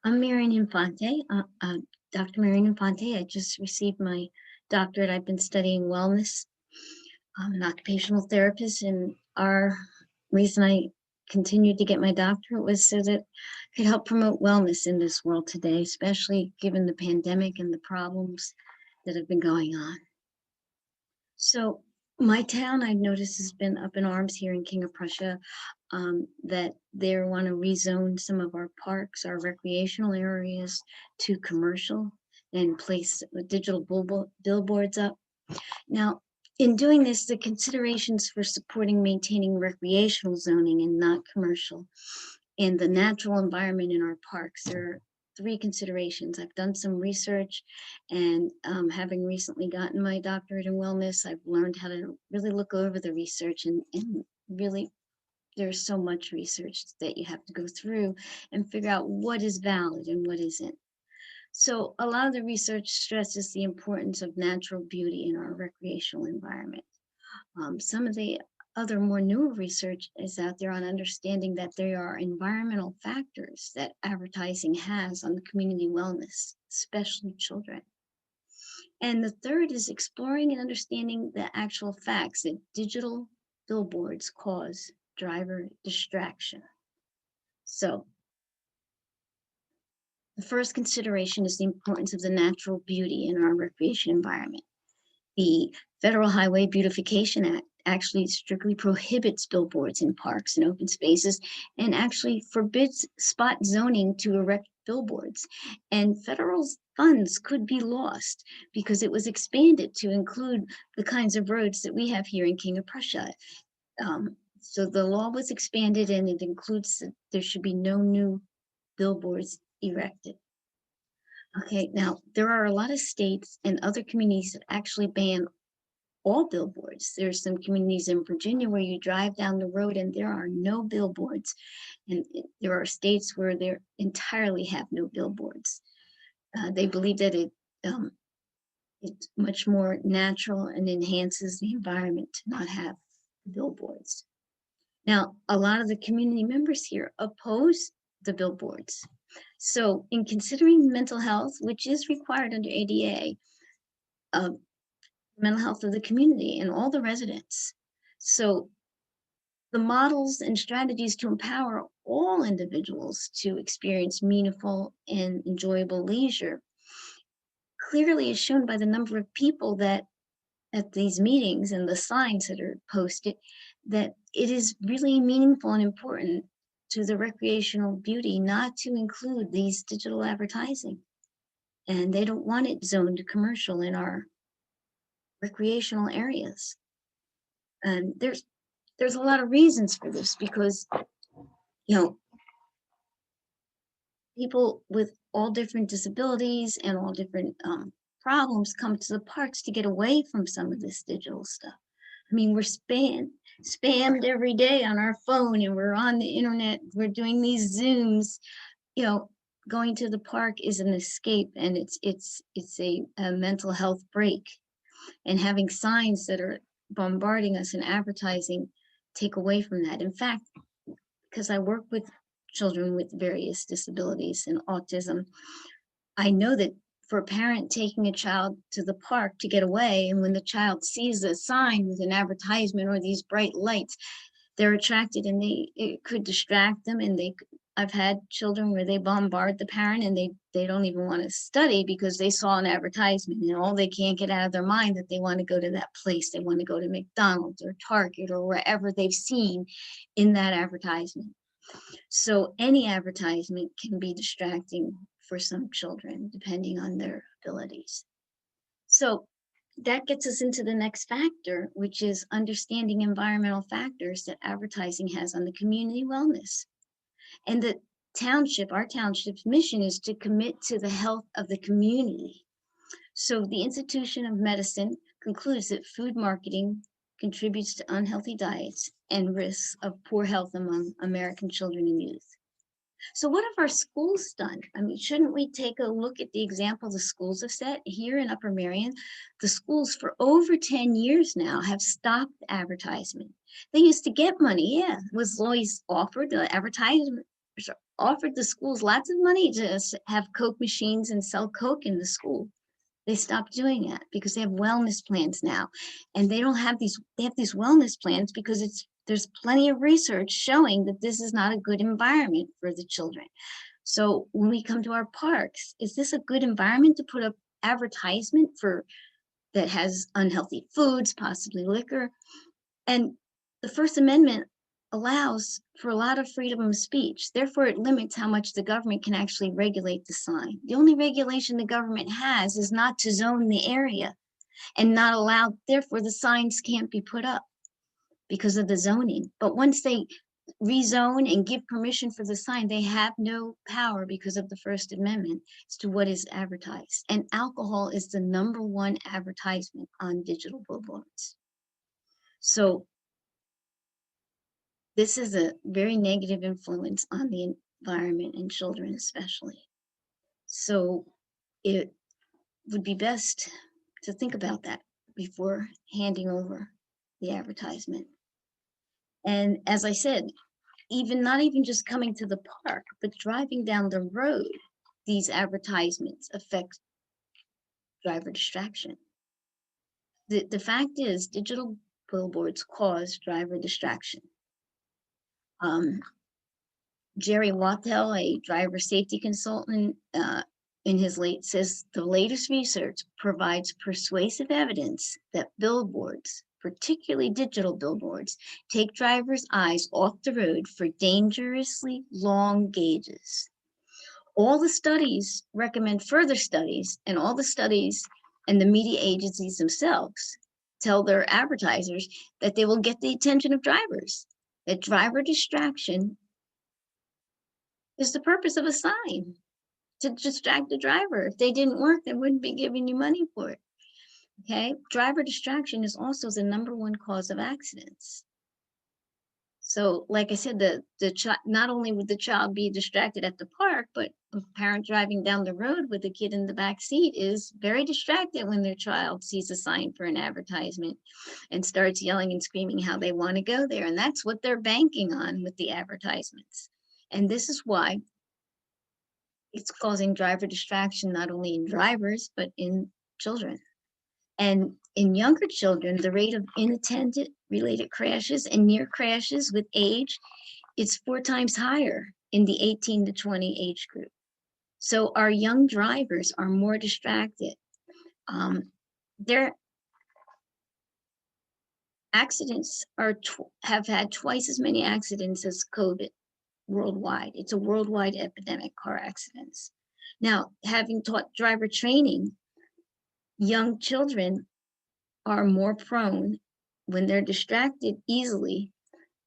I'm Marian Infante, Dr. Marian Infante. I just received my doctorate. I've been studying wellness. I'm an occupational therapist, and our reason I continued to get my doctorate was so that I could help promote wellness in this world today, especially given the pandemic and the problems that have been going on. So my town, I've noticed, has been up in arms here in King of Prussia, that they want to rezone some of our parks, our recreational areas to commercial and place digital billboards up. Now, in doing this, the considerations for supporting maintaining recreational zoning and not commercial and the natural environment in our parks are three considerations. I've done some research, and having recently gotten my doctorate in wellness, I've learned how to really look over the research and really there's so much research that you have to go through and figure out what is valid and what isn't. So a lot of the research stresses the importance of natural beauty in our recreational environment. Some of the other more newer research is out there on understanding that there are environmental factors that advertising has on the community wellness, especially children. And the third is exploring and understanding the actual facts that digital billboards cause driver distraction. So the first consideration is the importance of the natural beauty in our recreation environment. The Federal Highway Beautification Act actually strictly prohibits billboards in parks and open spaces and actually forbids spot zoning to erect billboards. And federal funds could be lost because it was expanded to include the kinds of roads that we have here in King of Prussia. So the law was expanded and it includes that there should be no new billboards erected. Okay, now there are a lot of states and other communities that actually ban all billboards. There's some communities in Virginia where you drive down the road and there are no billboards. And there are states where they entirely have no billboards. They believe that it's much more natural and enhances the environment to not have billboards. Now, a lot of the community members here oppose the billboards. So in considering mental health, which is required under ADA, mental health of the community and all the residents. So the models and strategies to empower all individuals to experience meaningful and enjoyable leisure clearly is shown by the number of people that at these meetings and the signs that are posted, that it is really meaningful and important to the recreational beauty not to include these digital advertising. And they don't want it zoned to commercial in our recreational areas. And there's a lot of reasons for this because, you know, people with all different disabilities and all different problems come to the parks to get away from some of this digital stuff. I mean, we're spammed every day on our phone and we're on the internet, we're doing these Zooms, you know, going to the park is an escape and it's a mental health break. And having signs that are bombarding us and advertising take away from that. In fact, because I work with children with various disabilities and autism, I know that for a parent taking a child to the park to get away, and when the child sees a sign with an advertisement or these bright lights, they're attracted and it could distract them. And I've had children where they bombard the parent and they don't even want to study because they saw an advertisement and all they can't get out of their mind that they want to go to that place. They want to go to McDonald's or Target or wherever they've seen in that advertisement. So any advertisement can be distracting for some children, depending on their abilities. So that gets us into the next factor, which is understanding environmental factors that advertising has on the community wellness. And the township, our township's mission is to commit to the health of the community. So the Institution of Medicine concludes that food marketing contributes to unhealthy diets and risks of poor health among American children and youth. So what have our schools done? I mean, shouldn't we take a look at the example the schools have set? Here in Upper Merion, the schools for over 10 years now have stopped advertisement. They used to get money, yeah, it was always offered, the advertisement offered the schools lots of money to have Coke machines and sell Coke in the school. They stopped doing that because they have wellness plans now. And they don't have these, they have these wellness plans because there's plenty of research showing that this is not a good environment for the children. So when we come to our parks, is this a good environment to put up advertisement for that has unhealthy foods, possibly liquor? And the First Amendment allows for a lot of freedom of speech. Therefore, it limits how much the government can actually regulate the sign. The only regulation the government has is not to zone the area and not allow, therefore the signs can't be put up because of the zoning. But once they rezone and give permission for the sign, they have no power because of the First Amendment as to what is advertised. And alcohol is the #1 advertisement on digital billboards. So this is a very negative influence on the environment and children especially. So it would be best to think about that before handing over the advertisement. And as I said, not even just coming to the park, but driving down the road, these advertisements affect driver distraction. The fact is, digital billboards cause driver distraction. Jerry Wattell, a driver safety consultant, in his late says the latest research provides persuasive evidence that billboards, particularly digital billboards, take drivers' eyes off the road for dangerously long gauges. All the studies recommend further studies, and all the studies and the media agencies themselves tell their advertisers that they will get the attention of drivers, that driver distraction is the purpose of a sign, to distract the driver. If they didn't work, they wouldn't be giving you money for it. Okay, driver distraction is also the #1 cause of accidents. So, like I said, not only would the child be distracted at the park, but a parent driving down the road with a kid in the back seat is very distracted when their child sees a sign for an advertisement and starts yelling and screaming how they want to go there. And that's what they're banking on with the advertisements. And this is why it's causing driver distraction, not only in drivers, but in children. And in younger children, the rate of inattentive related crashes and near crashes with age is 4 times higher in the 18 to 20 age group. So our young drivers are more distracted. Their accidents have had twice as many accidents as COVID worldwide. It's a worldwide epidemic, car accidents. Now, having taught driver training, young children are more prone, when they're distracted easily,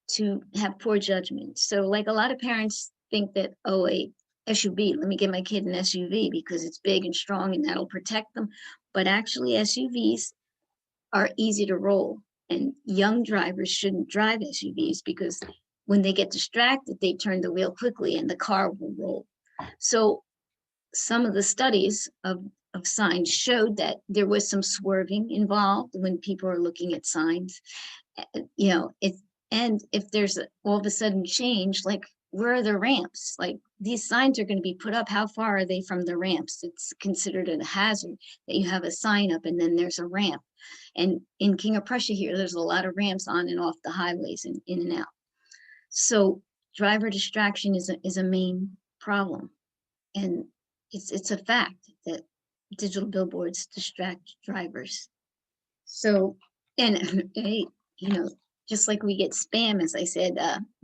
to have poor judgment. So like a lot of parents think that, oh, a SUV, let me get my kid an SUV because it's big and strong and that'll protect them. But actually SUVs are easy to roll, and young drivers shouldn't drive SUVs because when they get distracted, they turn the wheel quickly and the car will roll. So some of the studies of signs showed that there was some swerving involved when people are looking at signs. And if there's all of a sudden change, like where are the ramps? Like these signs are going to be put up. How far are they from the ramps? It's considered a hazard that you have a sign up and then there's a ramp. And in King of Prussia here, there's a lot of ramps on and off the highways and in and out. So driver distraction is a main problem. And it's a fact that digital billboards distract drivers. So, and just like we get spam, as I said,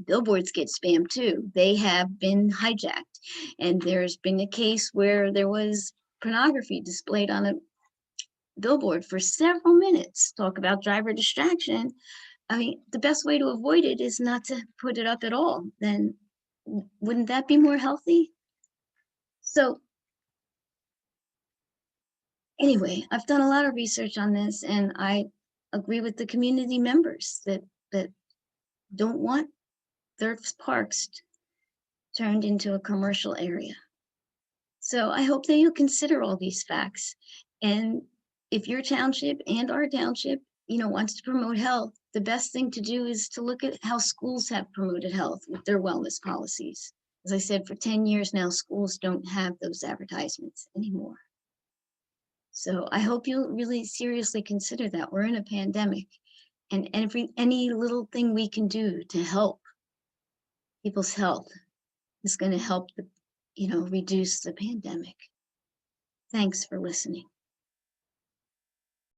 billboards get spam too. They have been hijacked. And there's been a case where there was pornography displayed on a billboard for several minutes. Talk about driver distraction. I mean, the best way to avoid it is not to put it up at all. Then wouldn't that be more healthy? So anyway, I've done a lot of research on this, and I agree with the community members that don't want their parks turned into a commercial area. So I hope that you'll consider all these facts. And if your township and our township, wants to promote health, the best thing to do is to look at how schools have promoted health with their wellness policies. As I said, for 10 years now, schools don't have those advertisements anymore. So I hope you really seriously consider that. We're in a pandemic, and any little thing we can do to help people's health is going to help reduce the pandemic. Thanks for listening.